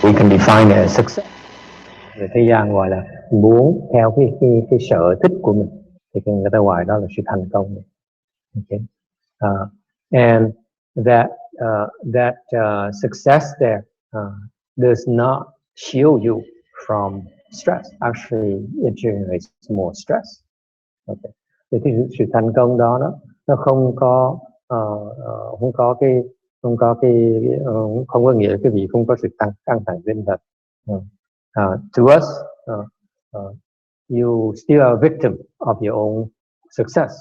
We can define it as success. Người thế gian gọi là muốn theo cái sở thích của mình thì người ta gọi đó là sự thành công. Okay. And that success there does not shield you from stress. Actually, it generates more stress. Okay. thì cái sự thành công đó nó không có không có cái không có nghĩa là cái gì không có sự căng thẳng tinh thần. To us, you still are a victim of your own success.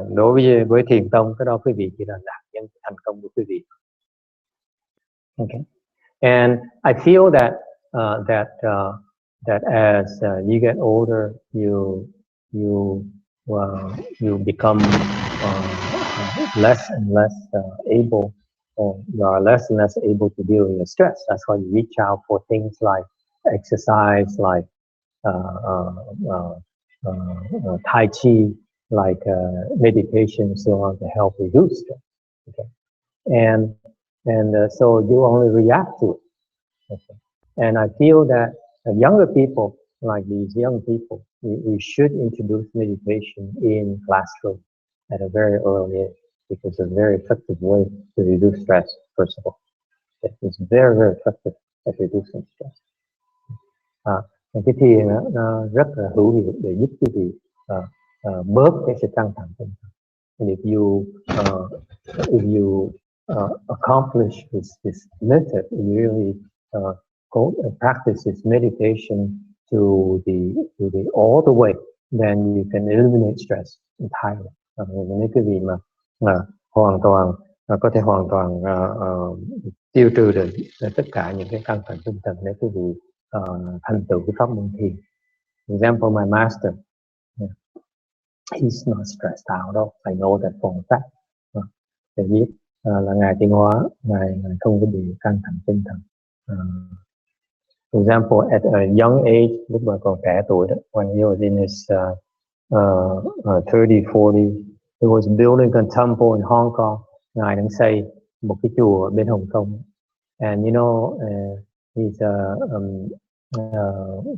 Đối với thiền tông, cái đó quý vị chỉ là nạn nhân thành công của quý vị. Okay, and I feel that that as you get older, you become less and less able, or you are less and less able to deal with your stress. That's why you reach out for things like exercise, like Tai Chi, like meditation, so on, to help reduce stress. Okay, and so you only react to it. Okay. And I feel that younger people, like these young people, we should introduce meditation in classroom at a very early age, because it's a very effective way to reduce stress, first of all. It's very, very effective at reducing stress. Cái thiền nó rất là hữu hiệu để giúp quý vị bớt cái sự căng thẳng tinh thần. And if you accomplish this method, you really practice this meditation to the all the way, then you can eliminate stress entirely. Nếu quý vị mà hoàn toàn có thể hoàn toàn tiêu trừ được tất cả những cái căng thẳng tinh thần, nếu quý vị thành tựu cái pháp môn thiền. For example, my master, he's not stressed out đâu. I know that for a fact. Để biết là ngài tiến hóa, ngài không có bị căng thẳng tinh thần. For example, at a young age, lúc mà còn trẻ tuổi đó, when he was in his 30, 40, he was building a temple in Hong Kong. Ngài đang xây một cái chùa bên Hồng Kông. And you know, he's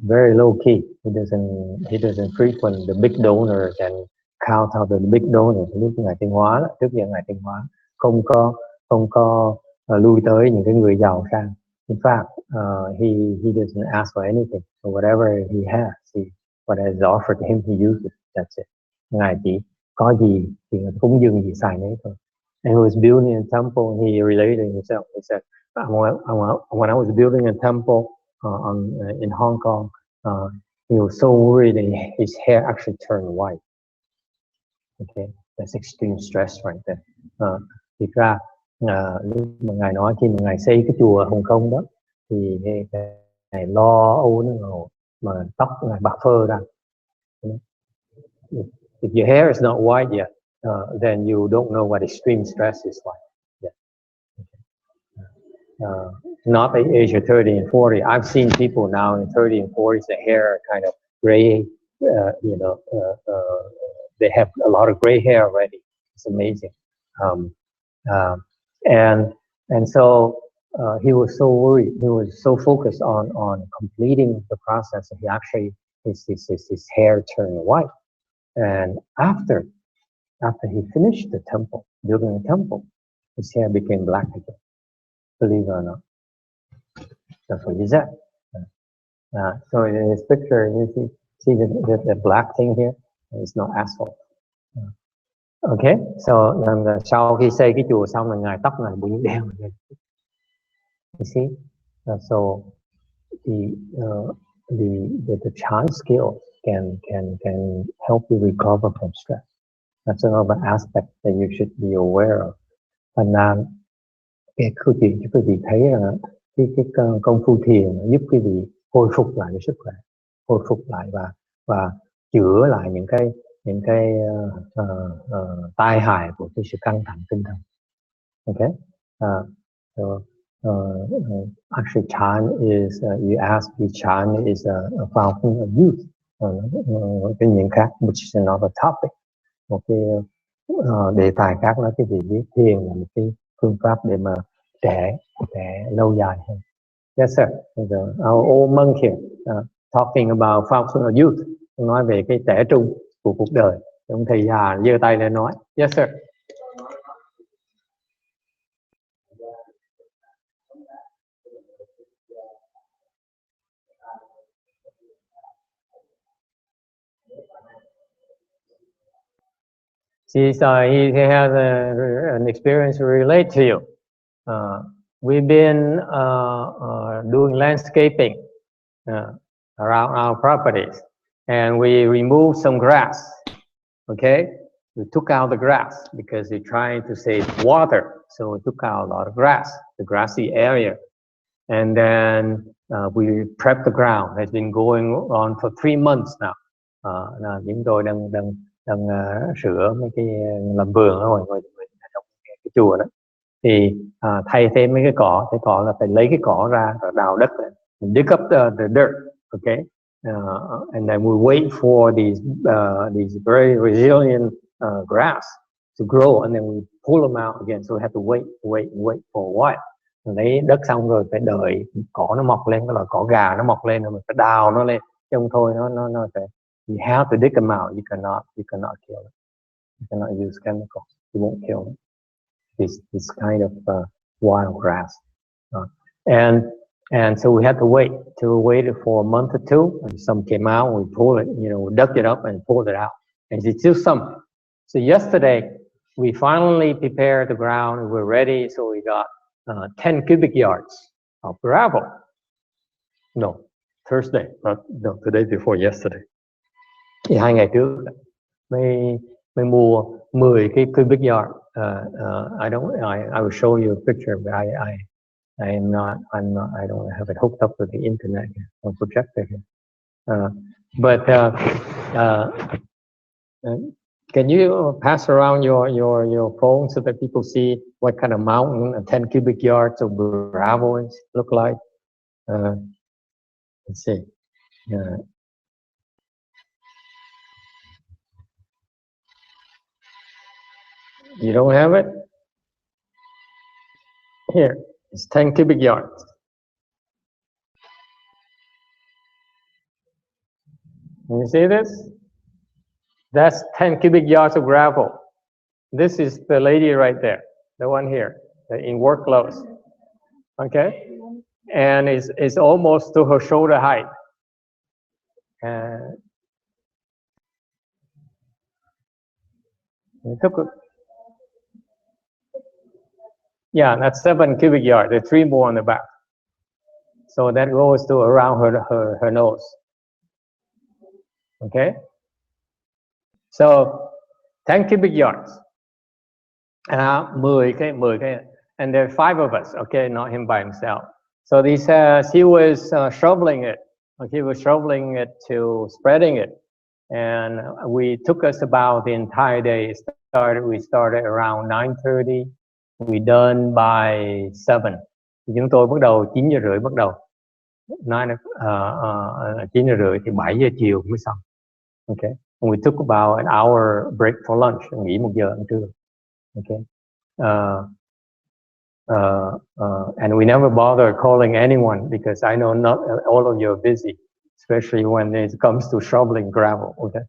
very low key. He doesn't frequent the big donors and count out the big donors. Lúc ngài tiến hóa, trước giờ ngài tiến hóa không có lui tới những cái người giàu sang. In fact, he doesn't ask for anything. So whatever he has, whatever is offered to him, he uses. That's it. Ngài chỉ có gì thì cúng dường gì xài nấy thôi. And he was building a temple, and he related himself. He said, when I was building a temple in Hong Kong, he was so worried that his hair actually turned white. Okay, that's extreme stress right there. Thực ra lúc mà ngài nói khi mà ngài xây cái chùa ở Hồng Kông đó, thì ngài lo âu nó ngầu mà tóc ngài bạc phơ ra. If your hair is not white yet, then you don't know what extreme stress is like. Yeah. Not at age of 30 and 40. I've seen people now in 30 and 40s, the hair kind of gray, they have a lot of gray hair already. It's amazing. And so he was so worried. He was so focused on completing the process that he actually his hair turned white. And after he finished the temple, building the temple, his hair became black again. Believe it or not, that's what he said. So in his picture, you see the black thing here. It's not asphalt. Okay, so sau khi xây cái chùa xong là ngài tóc ngài bị đen rồi. You see, so the chant skill can help you recover from stress. That's another aspect that you should be aware of. Thành ra cái câu chuyện cho quý vị thấy là cái công phu thiền giúp quý vị hồi phục lại cái sức khỏe, hồi phục lại và chữa lại những cái tai hại của cái sự căng thẳng tinh thần. Okay, so actually, Chan is you asked me, Chan is a fountain of youth. Cái những khác, which is another topic. Một cái đề tài khác là cái gì biết thiền là một cái phương pháp để mà trẻ lâu dài hơn. Yes sir. Our old monk here talking about fountain of youth, nói về cái trẻ trung của cuộc đời. Ông thầy già giơ tay lên nói. Yes sir. he has an experience to relate to you. We've been doing landscaping around our properties, and we removed some grass. Okay, we took out the grass because we're trying to save water, so we took out a lot of grass, the grassy area, and then we prepped the ground. It's been going on for 3 months now. Chúng tôi đang sửa mấy cái làm vườn ở ngoài trong cái chùa đó, thì thay thêm mấy cái cỏ là phải lấy cái cỏ ra rồi đào đất, dig up the dirt, okay, and then we wait for these very resilient grass to grow, and then we pull them out again, so we have to wait for a while. Lấy đất xong rồi phải đợi cỏ nó mọc lên, cái loại cỏ gà nó mọc lên rồi mình phải đào nó lên, chứ không thôi nó phải, you have to dig them out. You cannot kill them. You cannot use chemicals. You won't kill them. This kind of wild grass, and so we had to wait for a month or two, and some came out. We pulled it, we dug it up and pulled it out, and it's still some. So yesterday we finally prepared the ground and we're ready. So we got 10 cubic yards of gravel. No, Thursday, no, the day before yesterday. Thì 2 ngày trước mới mua 10 cái cubic yard. I will show you a picture, but I don't have it hooked up with the internet or projector here. Can you pass around your phone so that people see what kind of mountain 10 cubic yards of gravel look like? Let's see. You don't have it? Here, it's 10 cubic yards. Can you see this? That's 10 cubic yards of gravel. This is the lady right there, the one here, in work clothes. Okay? And it's almost to her shoulder height. Yeah, that's 7 cubic yards. There's 3 more on the back. So that goes to around her nose. Okay? So 10 cubic yards. 10 cái, and there are 5 of us, okay, not him by himself. So he says he was shoveling it. He was shoveling it to spreading it. And we took us about the entire day. We started around 9:30. We done by 7. Chúng tôi bắt đầu 9 giờ rưỡi bắt đầu. 9 giờ rưỡi thì 7 giờ chiều mới xong. Okay. And we took about an hour break for lunch. Nghỉ 1 giờ ăn trưa. Okay. And we never bother calling anyone because I know not all of you are busy, especially when it comes to shoveling gravel. Okay.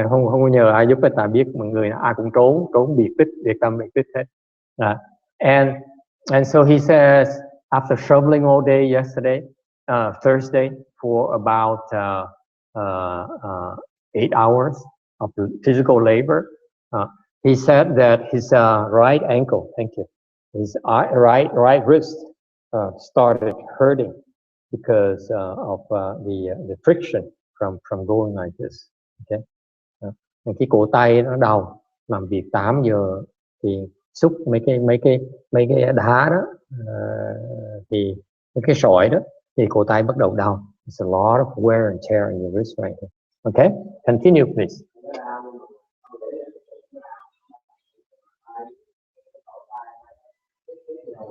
Không có nhờ ai giúp hết, ta biết mọi người ai cũng trốn biệt tích hết. And so he says after shoveling all day yesterday, Thursday, for about 8 hours of the physical labor, he said that his right ankle, thank you, his right wrist started hurting because of the friction from going like this. Okay. Cái cổ tay nó đau, làm việc 8 giờ thì xúc mấy cái đá đó, thì mấy cái sỏi đó thì cổ tay bắt đầu đau. It's a lot of wear and tear in your wrist right here. Okay, continue please.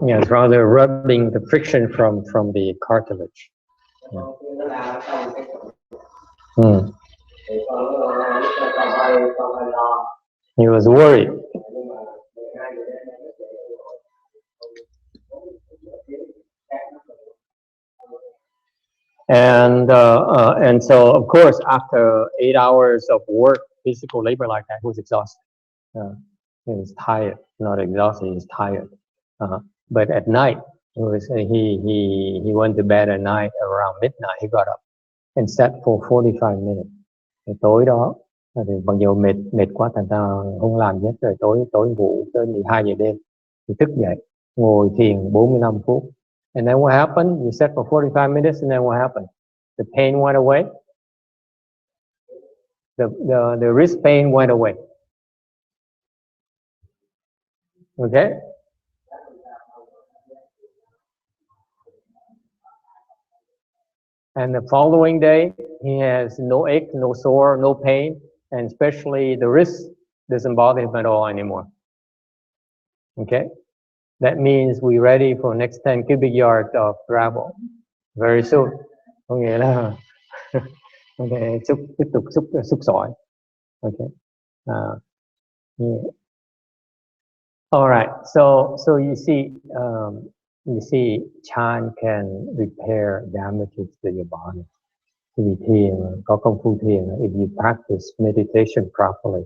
Yeah, it's rather rubbing the friction from the cartilage. Yeah. He was worried. And so of course after 8 hours of work, physical labor like that, he was exhausted. He was tired, not exhausted, he was tired. But at night, he went to bed at night around midnight. He got up and sat for 45 minutes. Tối đó Thì mặc dù mệt quá thành ra không làm gì hết, rồi tối ngủ tới 12 giờ đêm thì thức dậy ngồi thiền 45 phút. And then what happened? You sat for 45 minutes and then what happened? The pain went away. The wrist pain went away. Okay? And the following day, he has no ache, no sore, no pain, and especially the wrist doesn't bother him at all anymore. Okay? That means we're ready for next 10 cubic yards of gravel very soon. Có nghĩa là okay, tiếp tục xúc sỏi. Okay. Yeah. All right. So you see, Chan can repair damages to your body. Thì thiền, có công phu thiền, if you practice meditation properly,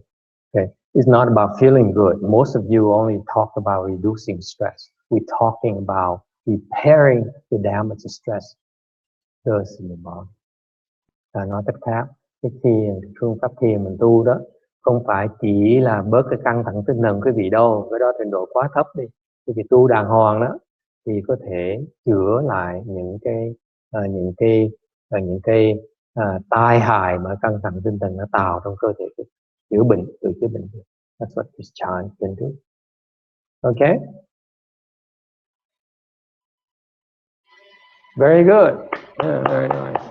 okay, it's not about feeling good. Most of you only talk about reducing stress. We're talking about repairing the damage of stress does in the body. Nói cách khác, cái thiền, phương pháp thiền mình tu đó, không phải chỉ là bớt cái căng thẳng tinh thần quý vị đâu, cái đó trình độ quá thấp đi. Quý vị tu đàng hoàng đó, thì có thể chữa lại những cái tai hại mà căng thẳng tinh thần nó tạo trong cơ thể, chữa bệnh. That's what this chant can do. Okay? Very good. Yeah, very nice.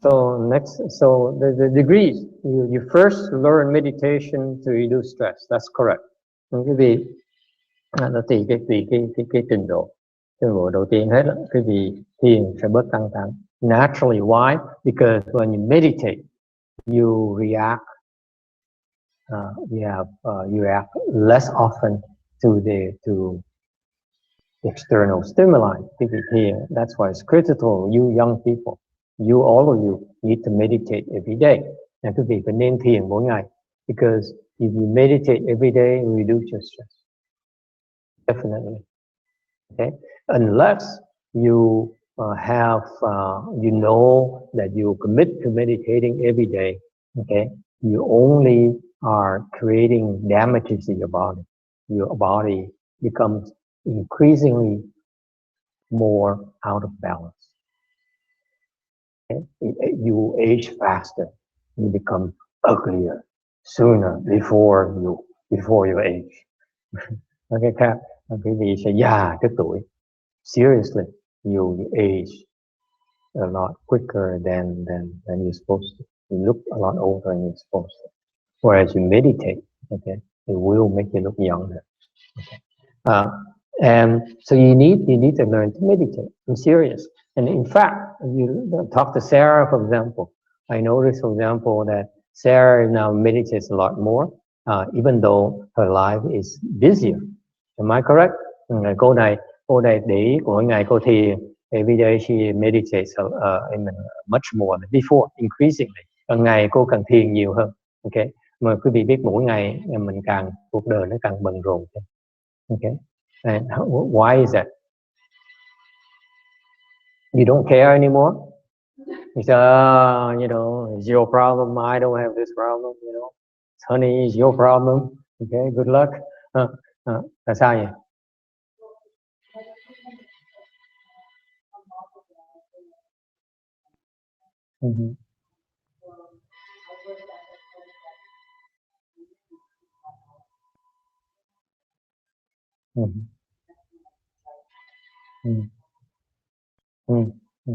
So next, so the degrees, you first learn meditation to reduce stress. That's correct. Quý vị nó tùy cái trình độ. Trình độ đầu tiên hết, quý vị thiền sẽ bớt căng thẳng. Naturally, why? Because when you meditate, you react. You react less often to the external stimuli. That's why it's critical. You young people, all of you need to meditate every day. And quý vị phải nên thiền mỗi ngày, because if you meditate every day, you reduce your stress. Definitely. Okay. Unless you you know that you commit to meditating every day. Okay. You only are creating damages in your body. Your body becomes increasingly more out of balance. Okay? You age faster. You become uglier sooner before your age. Okay, quý vị sẽ già trước tuổi. Seriously, you age a lot quicker than you're supposed to. You look a lot older than you're supposed to. Whereas you meditate, okay, it will make you look younger. Okay. And so you need to learn to meditate. I'm serious. And in fact, you talk to Sarah, for example. I noticed, for example, that Sarah now meditates a lot more, even though her life is busier. Am I correct? Cô này để ý của mỗi ngày cô thiền. Every day she meditates much more than before, increasingly. Càng ngày cô càng thiền nhiều hơn. Okay. Mà quý vị biết mỗi ngày mình cuộc đời nó càng bận rộn. Okay. And why is that? You don't care anymore? You say, it's your problem. I don't have this problem. Honey, it's your problem. Okay, good luck. Là sao vậy?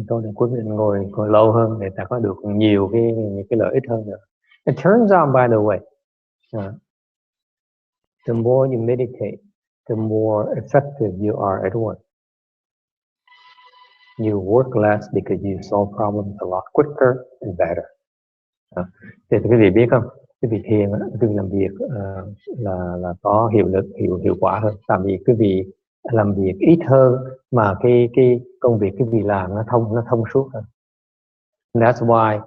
Tôi đã quyết định ngồi lâu hơn để ta có được nhiều cái lợi ích hơn nữa. It turns out, by the way, the more you meditate, the more effective you are at work. You work less because you solve problems a lot quicker and better. Thì quý vị biết không? Quý vị thiền, quý vị làm việc là có hiệu quả hơn. Tại vì quý vị làm việc ít hơn mà cái công việc quý vị làm nó thông suốt hơn. And that's why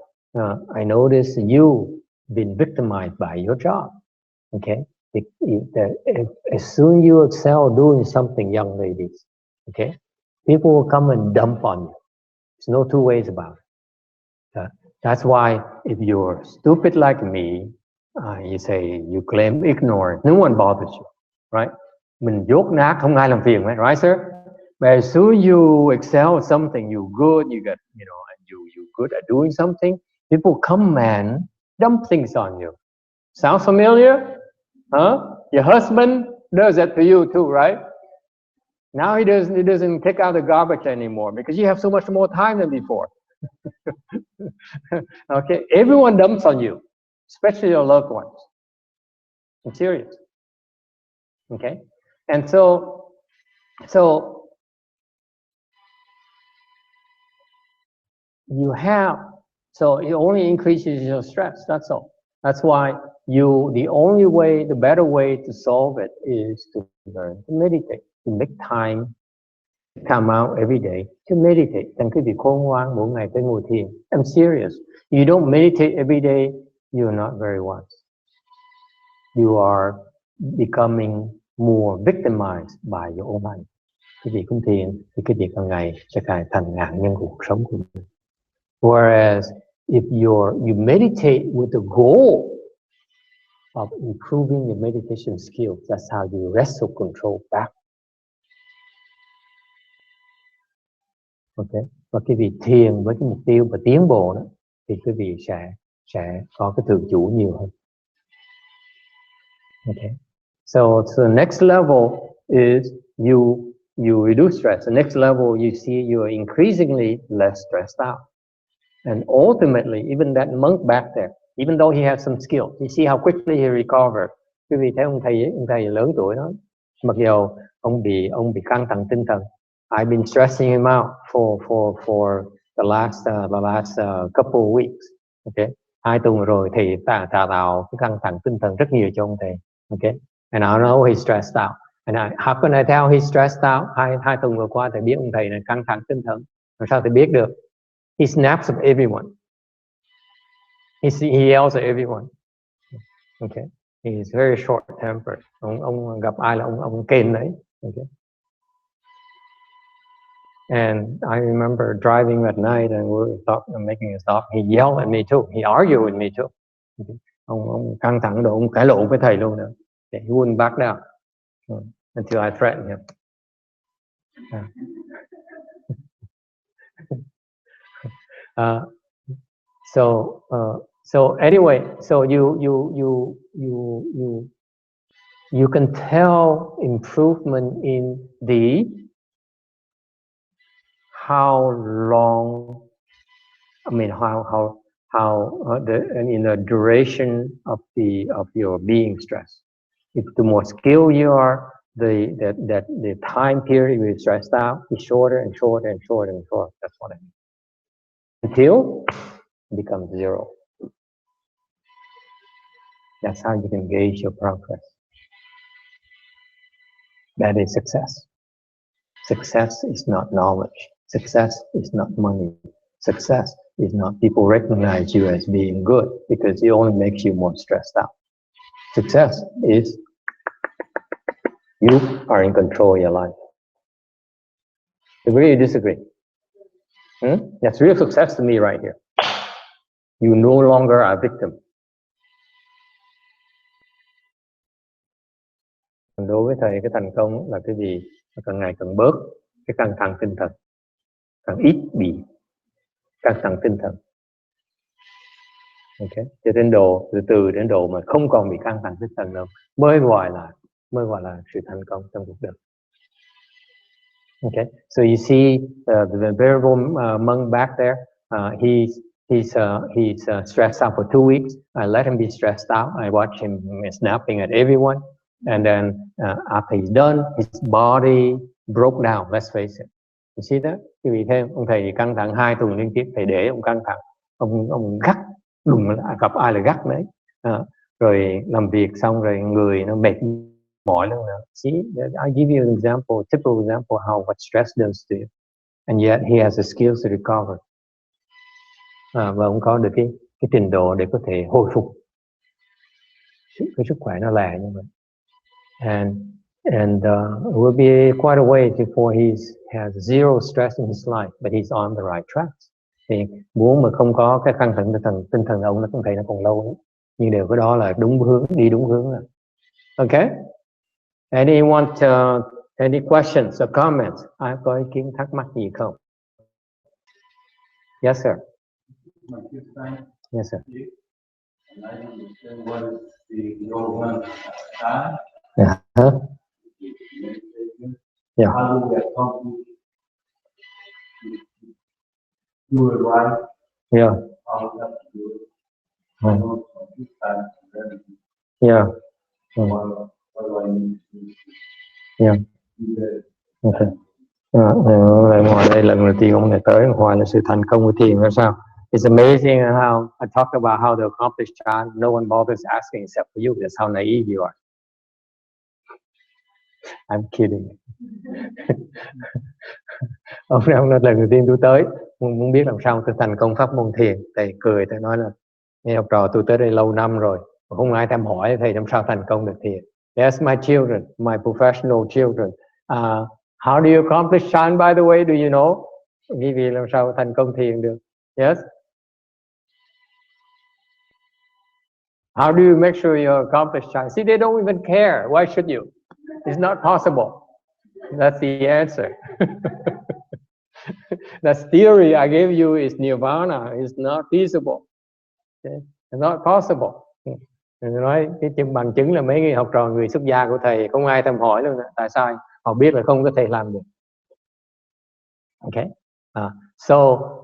I notice you been victimized by your job. Okay, as soon you excel doing something, young ladies, okay, people will come and dump on you. There's no two ways about it. That's why if you're stupid like me, you say you claim ignorance, no one bothers you, right? Mình dốt nát không ai làm phiền, right, sir? But as soon you excel at something, you good, you get, and you good at doing something, people come and dump things on you. Sound familiar? Huh? Your husband does that to you too, right? Now he doesn't take out the garbage anymore because you have so much more time than before. Okay, everyone dumps on you, especially your loved ones. I'm serious. Okay, and so you have, so it only increases your stress. That's all. That's why the only way, the better way to solve it is to learn to meditate, to make time out every day to meditate. Đừng cứ bị khôn ngoan mỗi ngày tới ngồi thiền. I'm serious. You don't meditate every day, you're not very wise. You are becoming more victimized by your own life. Cái gì cũng thiền thì cái việc hàng ngày sẽ càng thành nạn nhân của cuộc sống của mình. Whereas if you meditate with the goal of improving your meditation skills, that's how you wrestle control back. Okay. Và cái việc thiền với cái mục tiêu và tiến bộ đó, thì quý vị sẽ có cái tự chủ nhiều hơn. Okay. So the next level is you reduce stress. The next level you see you are increasingly less stressed out. And ultimately, even that monk back there, even though he has some skill, you see how quickly he recovered. Quý vị thấy ông thầy lớn tuổi đó, mặc dù ông bị căng thẳng tinh thần. I've been stressing him out for the last couple of weeks. Okay, 2 tuần rồi thì tạo cái căng thẳng tinh thần rất nhiều cho ông thầy. Okay, and I know he's stressed out. And how can I tell he's stressed out? Hai tuần vừa qua thầy biết ông thầy này căng thẳng tinh thần. Làm sao thầy biết được? He snaps at everyone. He yells at everyone. Okay, he is very short-tempered. Ông gặp ai là ông kền đấy. Okay. And I remember driving at night and we were making a stop. He yelled at me too. He argued with me too. Okay. Ông căng thẳng rồi ông cãi lộn với thầy luôn nữa. He wouldn't back down until I threatened him. So anyway, so you can tell improvement in how long, I mean how in the duration of your being stressed. If the more skilled you are, the time period you're stressed out is shorter and shorter and shorter and shorter. That's what I mean. Until it becomes zero. That's how you can gauge your progress. That is success. Success is not knowledge. Success is not money. Success is not people recognize you as being good, because it only makes you more stressed out. Success is you are in control of your life. Agree or disagree? That's real success to me right here. You no longer are a victim. Đối với thầy, cái thành công là cái gì? Càng ngày càng bớt cái căng thẳng tinh thần, càng ít bị căng thẳng tinh thần. Okay. Cho đến từ đến độ mà không còn bị căng thẳng tinh thần đâu, mới gọi là sự thành công trong cuộc đời. Okay, so you see the venerable monk back there. He's stressed out for 2 weeks. I let him be stressed out. I watch him snapping at everyone, and then after he's done, his body broke down. Let's face it. You see that? Quý vị thấy ông thầy căng thẳng 2 tuần liên tiếp, thầy để ông căng thẳng, ông gắt, đùng gặp ai là gắt đấy. Rồi làm việc xong rồi người nó mệt mỏi luôn nữa. See, I'll give you an example, a typical example how what stress does to you, and yet he has the skills to recover. Và ông có được cái trình độ để có thể hồi phục. Cái sức khỏe nó là như vậy. And it will be quite a way before he has zero stress in his life, but he's on the right track. Thì muốn mà không có cái căng thẳng tinh thần ông nó cũng thấy nó còn lâu nữa. Nhưng đều cái đó là đúng hướng, đi đúng hướng rồi. Okay. Anyone any questions or comments? Ai có ý kiến thắc mắc gì không? Yes, sir. Yes, sir. Yeah. Huh? Yeah. Yeah. Yeah. Yeah. Okay. Lại ngoài đây lần đầu tiên ông này tới ngoài là sự thành công của thiền là sao? It's amazing how I talk about how to accomplish Chan. No one bothers asking except for you. That's how naive you are. I'm kidding. Ông nói lần đầu tiên tôi tới muốn biết làm sao tôi thành công pháp môn thiền. Thầy cười, thầy nói là nghe học trò tôi tới đây lâu năm rồi, không ai thèm hỏi thầy làm sao thành công được thiền. Yes, my children, my professional children. How do you accomplish Chan, by the way? Do you know? Vì làm sao thành công thiền được? Yes. How do you make sure you accomplish Chan? See, they don't even care. Why should you? It's not possible. That's the answer. That theory I gave you is nirvana. It's not feasible. Okay? It's not possible. Nói cái bằng chứng là mấy người học trò người xuất gia của thầy không ai thèm hỏi luôn. Tại sao? Họ biết là không có thể làm được. Okay. So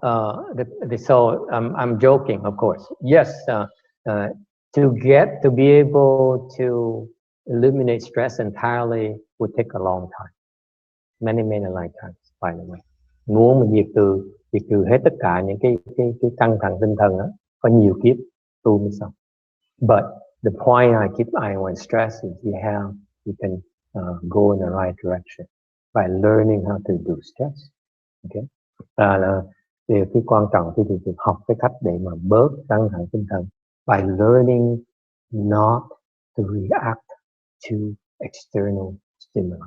I'm joking, of course. Yes, to be able to eliminate stress entirely would take a long time, many lifetimes, by the way. Muốn mà diệt trừ hết tất cả những cái căng thẳng tinh thần đó, có nhiều kiếp tu mới xong. But the point I keep on stress is you can go in the right direction by learning how to do stress. Okay. Là cái quan trọng thì học cái cách để mà bớt căng thẳng tinh thần by learning not to react to external stimuli.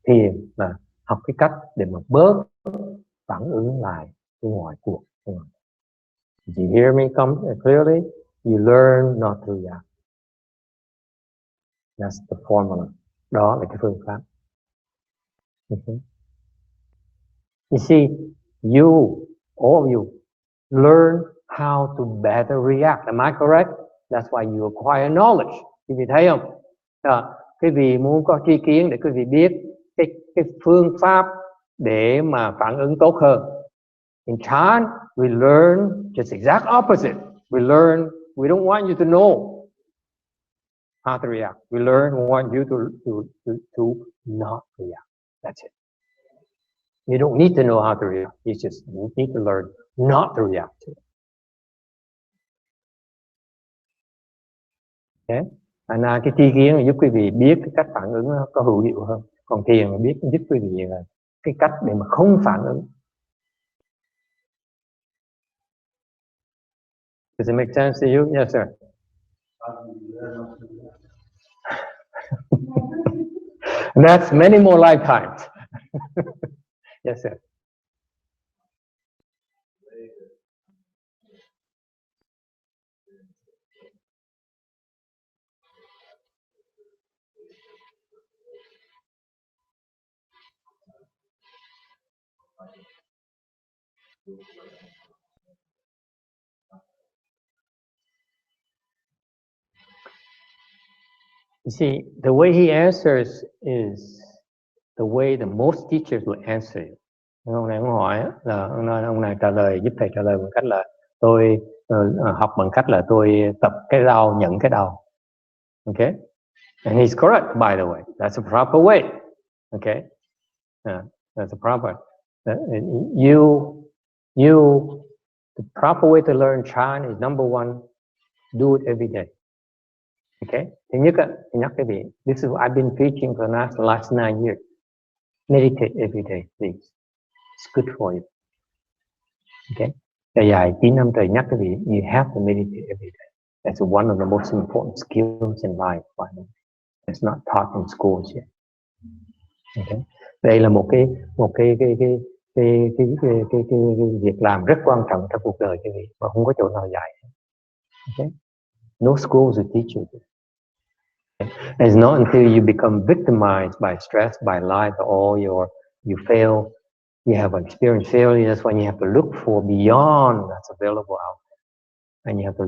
Thiền là học cái cách để mà bớt phản ứng lại cái ngoài cuộc. Did you hear me clearly? You learn not to react. That's the formula. Đó là cái phương pháp. You see, all of you, learn how to better react. Am I correct? That's why you acquire knowledge. Quý vị thấy không? Quý vị muốn có tri kiến để quý vị biết cái phương pháp để mà phản ứng tốt hơn. In Chan, we learn just exact opposite. We don't want you to know how to react. We want you to not react. That's it. You don't need to know how to react. You need to learn not to react to it. Okay? Cái tri kiến giúp quý vị biết cái cách phản ứng nó có hữu hiệu hơn. Còn thiền biết giúp quý vị là cái cách để mà không phản ứng. Does it make sense to you? Yes, sir. That's many more lifetimes. Yes, sir. You see, the way he answers is the way that most teachers will answer you. Ông này hỏi là ông này trả lời, giúp thầy trả lời bằng cách là tôi học bằng cách là tôi tập cái đau, nhận cái đau. Okay? And he's correct, by the way. That's a proper way. Okay? That's a proper. The proper way to learn Chan is number one, do it every day. Okay? Thứ nhất, nhắc cái vị. This is what I've been preaching for the last 9 years. Meditate every day, please. It's good for you. Okay? Dài 9 năm trời nhắc cái vị. You have to meditate every day. That's one of the most important skills in life, by the way. It's not taught in schools yet. Okay. Đây là một cái việc làm rất quan trọng trong cuộc đời quý vị và không có chỗ nào dạy. Okay. No schools will teach you this. It's not until you become victimized by stress, by life, or you fail, you have experienced failure. That's when you have to look for beyond that's available out there, and you have to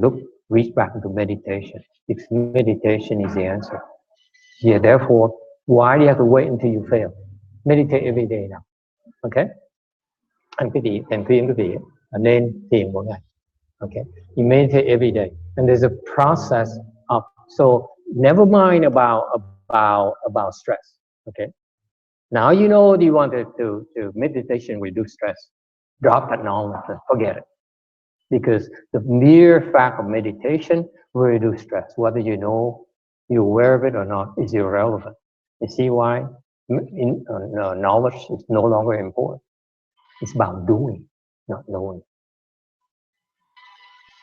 reach back into meditation. Because meditation is the answer. Yeah. Therefore, why do you have to wait until you fail? Meditate every day now. Okay. Anh quý vị, thèm khuyên quý vị nên thiền mỗi ngày. Okay. You meditate every day, and there's a process of. So never mind about stress. Okay. Now you know you want to meditation reduce stress. Drop that knowledge and forget it. Because the mere fact of meditation will reduce stress. Whether you know, you're aware of it or not, is irrelevant. You see why? Knowledge is no longer important. It's about doing, not knowing.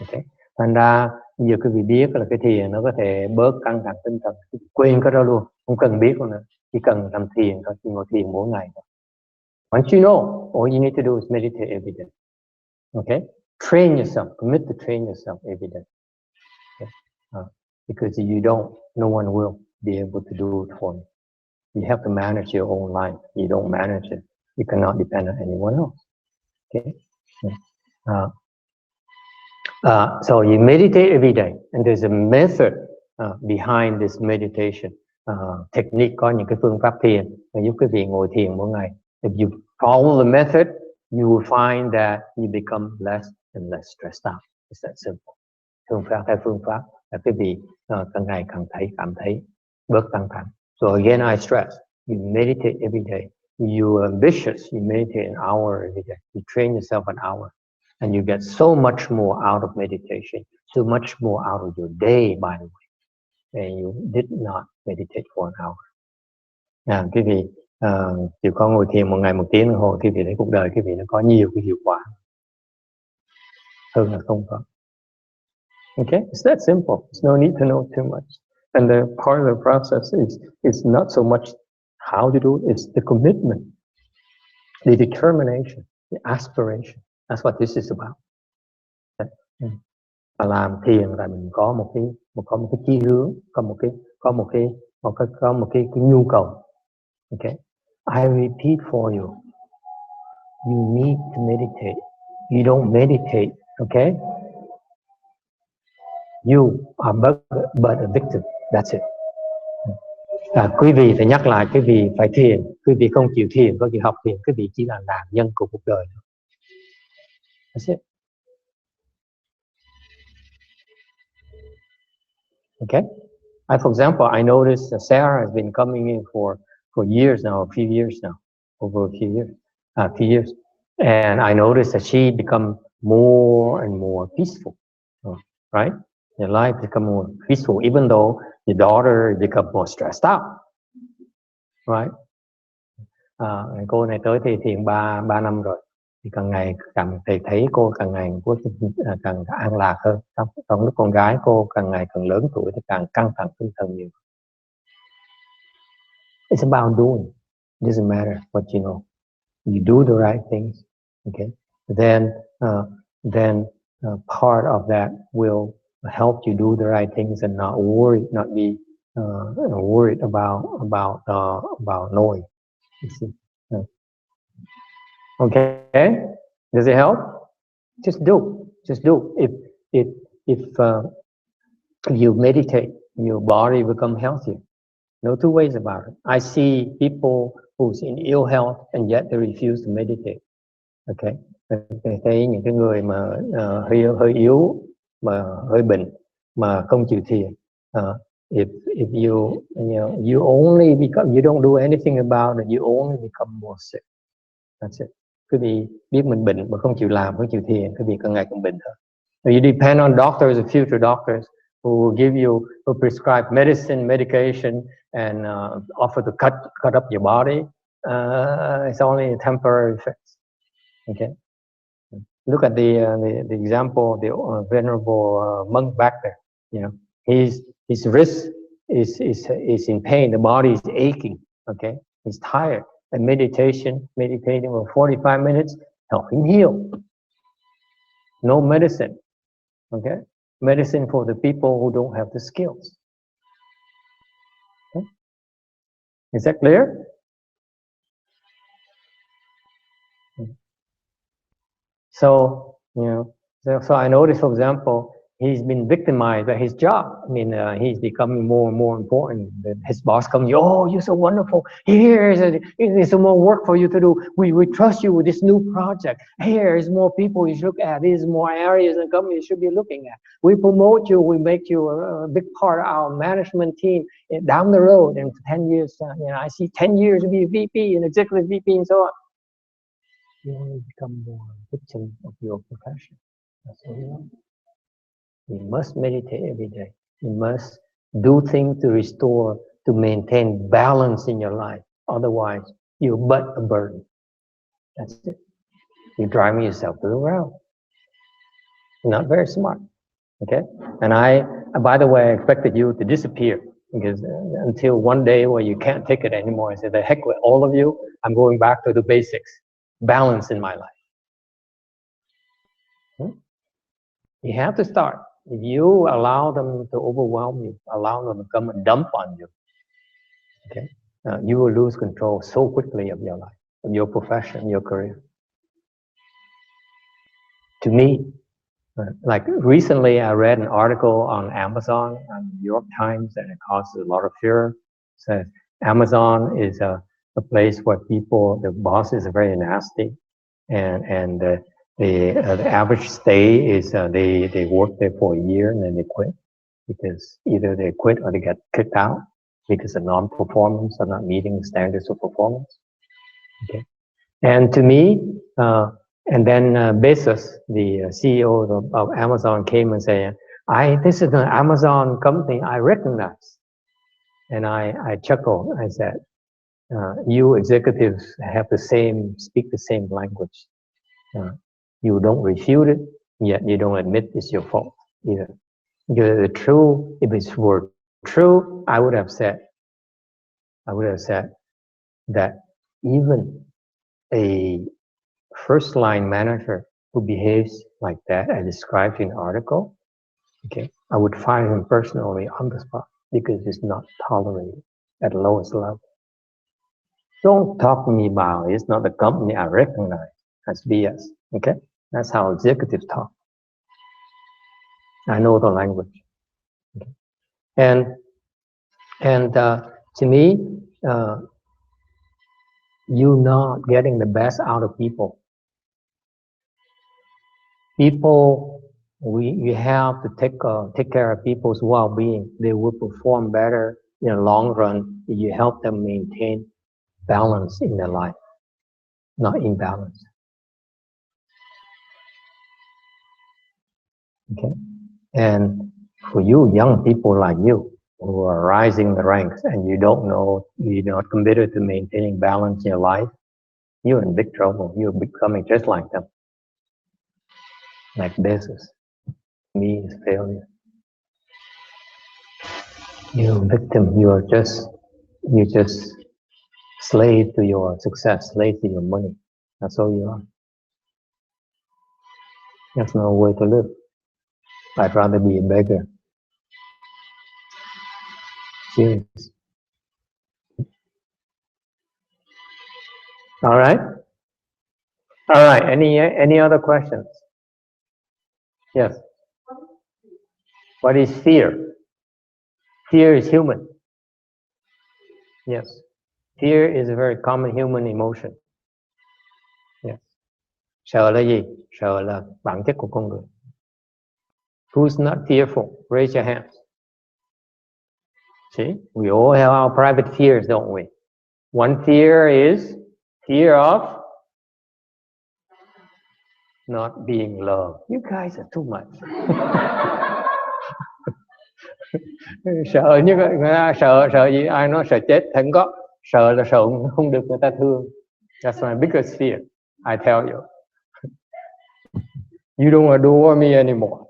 Okay. Thành ra giờ quý vị biết là cái thiền nó có thể bớt căng thẳng tinh thần, quên cái đó luôn, không cần biết nữa, chỉ cần làm thiền thôi, chỉ ngồi thiền mỗi ngày thôi. Once you know, all you need to do is meditate every day. Okay, train yourself, commit to train yourself every day. Okay? Because if you don't, no one will be able to do it for you. You have to manage your own life. You don't manage it, you cannot depend on anyone else. Okay. So you meditate every day, and there's a method behind this meditation technique. Có những cái phương pháp thiền mà giúp quý vị ngồi thiền mỗi ngày. If you follow the method, you will find that you become less and less stressed out. It's that simple. Phương pháp là quý vị càng ngày cảm thấy bớt căng thẳng. So again, I stress, you meditate every day. You're ambitious, you meditate an hour every day. You train yourself an hour. And you get so much more out of meditation, so much more out of your day, by the way. And you did not meditate for an hour. Quý vị chịu khó ngồi thiền một ngày 1 tiếng đồng hồ, quý vị thấy cuộc đời quý vị nó có nhiều cái hiệu quả hơn là không có. Okay, it's that simple. There's no need to know too much. And the part of the process is not so much how to do it, it's the commitment, the determination, the aspiration. That's what this is about. Và làm thiền là mình có một cái chí hướng, có một cái nhu cầu. Okay, I repeat for you. You need to meditate. You don't meditate, okay? You are but a victim. That's it. Quý vị phải nhắc lại, quý vị phải thiền. Quý vị không chịu thiền, không chịu học thiền, quý vị chỉ là nạn nhân của cuộc đời. That's it. Okay. For example, I noticed that Sarah has been coming in for years now, a few years now, over a few years, and I noticed that she become more and more peaceful. Right? Your life become more peaceful, even though your daughter become more stressed out. Right? Cô này tới thì thiền 3 năm rồi. Thì càng ngày thấy cô càng ngày càng an lạc hơn. Trong lúc con gái cô càng ngày càng lớn tuổi thì càng căng thẳng tinh thần nhiều. It's about doing. It doesn't matter what you know. You do the right things, okay? Then part of that will help you do the right things and not be worried about knowing. You see? Okay, does it help? Just do. If you meditate, your body become healthier. No two ways about it. I see people who's in ill health and yet they refuse to meditate. Okay, thấy những cái người mà hơi yếu, mà hơi bệnh, mà không chịu thiền. If you only become, you don't do anything about it, you only become more sick. That's it. Quý vị biết mình bệnh mà không chịu làm, không chịu thiền, quý vị càng ngày càng bệnh hơn. You depend on doctors, or future doctors, who will give you, who prescribe medication, and offer to cut up your body. It's only a temporary fix. Okay. Look at the example, the venerable monk back there. You know, his wrist is in pain. The body is aching. Okay, He's tired. And meditating for 45 minutes, help him heal. No medicine. Okay? Medicine for the people who don't have the skills. Okay? Is that clear? So, so I noticed, for example, he's been victimized by his job. I mean, he's becoming more and more important. His boss comes, oh, you're so wonderful. Here's some more work for you to do. We trust you with this new project. Here's more people you should look at. There's more areas the company should be looking at. We promote you. We make you a big part of our management team down the road. And for 10 years, I see 10 years to be a VP and executive VP and so on. You only become more victim of your profession. That's what you want. You must meditate every day. You must do things to restore, to maintain balance in your life. Otherwise, you're but a burden. That's it. You're driving yourself to the ground. You're not very smart. Okay? And by the way, I expected you to disappear because until one day where you can't take it anymore, I said, the heck with all of you, I'm going back to the basics. Balance in my life. You have to start. If you allow them to overwhelm you, allow them to come and dump on you, okay, you will lose control so quickly of your life, of your profession, your career. To me, like recently I read an article on Amazon, on the New York Times, and it causes a lot of fear. It says Amazon is a place where the bosses are very nasty, and the average stay is they work there for a year and then they quit, because either they quit or they get kicked out because of non-performance or not meeting the standards of performance. Okay, and to me, and then Bezos, the CEO of Amazon, came and said, "This is an Amazon company I recognize," and I chuckled. I said, "You executives have speak the same language. You don't refute it, yet you don't admit it's your fault either." Because if it were true, I would have said that even a first-line manager who behaves like that, as described in the article, okay, I would fire him personally on the spot because it's not tolerated at the lowest level. Don't talk to me about it's not the company I recognize. That's BS. Okay, that's how executives talk. I know the language. Okay. And to me, you're not getting the best out of people. You have to take care of people's well-being. They will perform better in the long run if you help them maintain balance in their life, not imbalance. Okay, and for you young people like you who are rising the ranks and you don't know, you're not committed to maintaining balance in your life, you're in big trouble. You're becoming just like them, like Bezos. Me is failure. You're a victim. You're just slave to your success, slave to your money. That's all you are. That's no way to live. I'd rather be a beggar. Serious. All right. All right. Any other questions? Yes. What is fear? Fear is human. Yes. Fear is a very common human emotion. Yes. Sợ là gì? Sợ là bản chất của con người. Who's not fearful? Raise your hands. See, we all have our private fears, don't we? One fear is fear of not being loved. You guys are too much. Sợ như sợ gì? Ai nói sợ chết? Không có. Sợ là sợ không được người ta thương. That's my biggest fear. I tell you. You don't adore me anymore.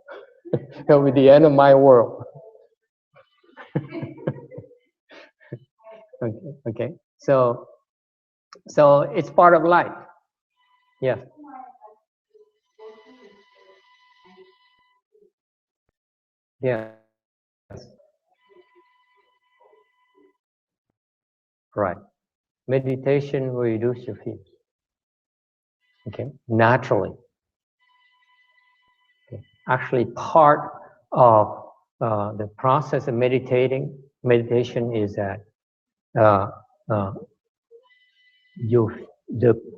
It'll be the end of my world. Okay. So So it's part of life. Yeah. Yeah. Right. Meditation will reduce your fears. Okay. Naturally. Okay. Actually, part of the process of meditation is that the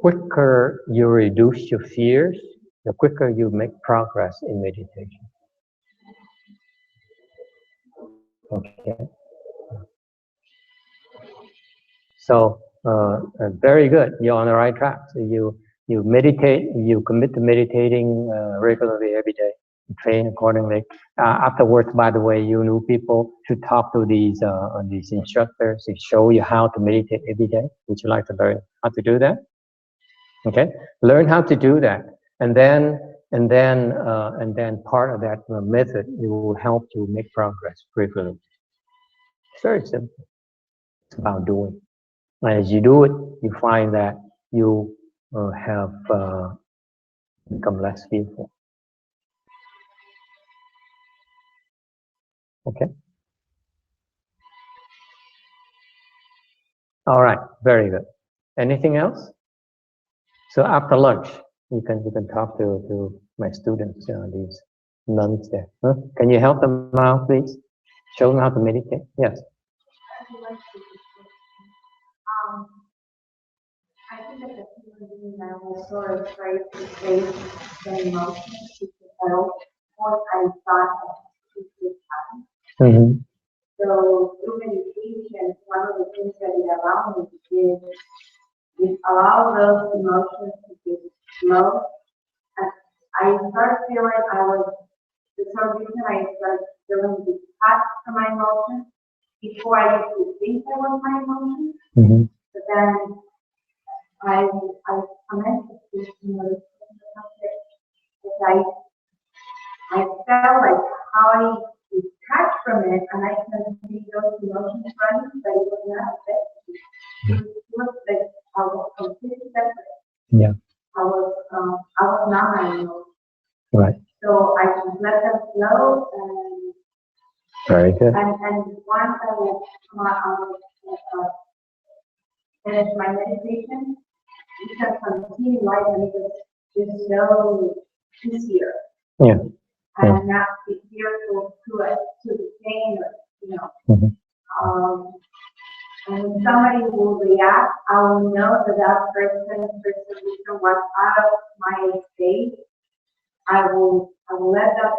quicker you reduce your fears, the quicker you make progress in meditation. Okay. So very good. You're on the right track. So you meditate. You commit to meditating regularly every day. You train accordingly. Afterwards, by the way, you new people should talk to these instructors. They show you how to meditate every day. Would you like to learn how to do that? Okay, learn how to do that, and then part of that method, it will help you make progress regularly. It's very simple. It's about doing. And as you do it, you find that you have become less fearful. Okay. All right. Very good. Anything else? So after lunch, you can talk to my students, these nuns there. Huh? Can you help them out, please? Show them how to meditate. Yes. I think that the human being are also afraid to face the emotions because what I thought it would happen. Mm-hmm. So through meditation, one of the things that it allows me is allow those emotions to be slow. And I started feeling for some reason I started feeling detached from my emotions. Before I used to think I was my emotions, Mm-hmm. but then I commented this, because I felt like how I detached from it, and I can see those emotions running, but it was not affected. It was like I was completely separate. Yeah. I was not my emotions. Right. So I just let them flow, and very good. And once I will finish my meditation, you can continue life, and it's so easier. Yeah. And not be fearful to the pain, Mm-hmm. And when somebody will react, I will know that person was out of my state. I will let that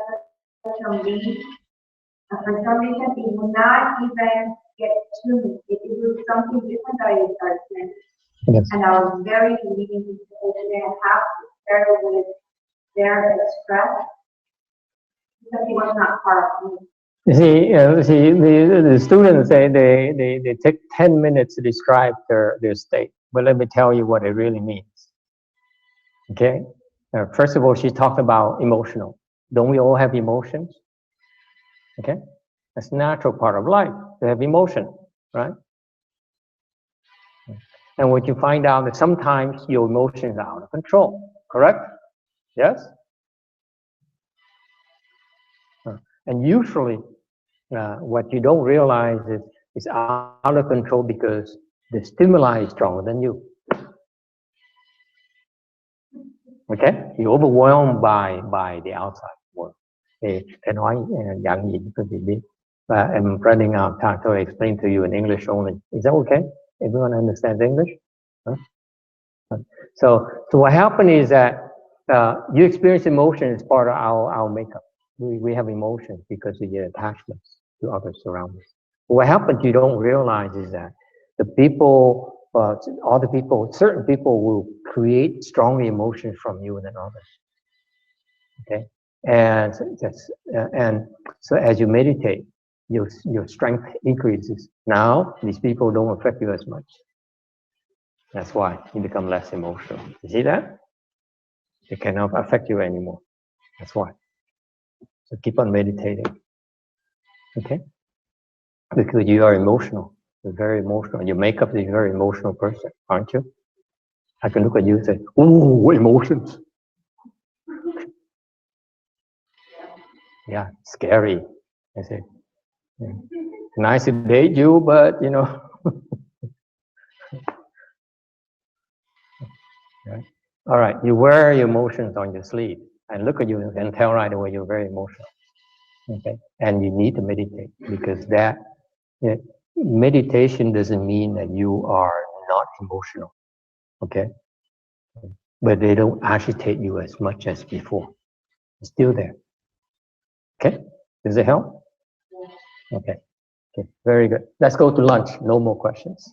person be. And for some reason, it will not even get to me. It was something different that I started saying. Yes. And I was very believing in and have to share with their express because it was not part of me. You see, the students say they take 10 minutes to describe their state. But let me tell you what it really means. Okay? First of all, she talked about emotional. Don't we all have emotions? Okay? That's a natural part of life to have emotion, right? And what you find out that sometimes your emotions are out of control, correct? Yes? And usually, what you don't realize is out of control because the stimuli is stronger than you. Okay? You're overwhelmed by the outside world. Cái nói dạng gì quý vị biết. I'm running out of time, so I explain to you in English only. Is that okay? Everyone understands English? Huh? So what happened is that you experience emotion as part of our makeup. We have emotions because of your attachments to other surroundings. What happens you don't realize is that the people, certain people will create strong emotions from you than others. Okay, and so as you meditate, your strength increases. Now these people don't affect you as much. That's why you become less emotional. You see that? They cannot affect you anymore. That's why. So keep on meditating. Okay? Because you are emotional. You're very emotional. Your makeup is a very emotional person, aren't you? I can look at you and say, "Ooh, emotions." Yeah, scary. I say, yeah. Nice to date you, but you know. Right? All right, you wear your emotions on your sleeve and look at you and tell right away you're very emotional. Okay, and you need to meditate because that meditation doesn't mean that you are not emotional. Okay, but they don't agitate you as much as before. It's still there. Okay, does it help? Okay, okay, very good. Let's go to lunch. No more questions.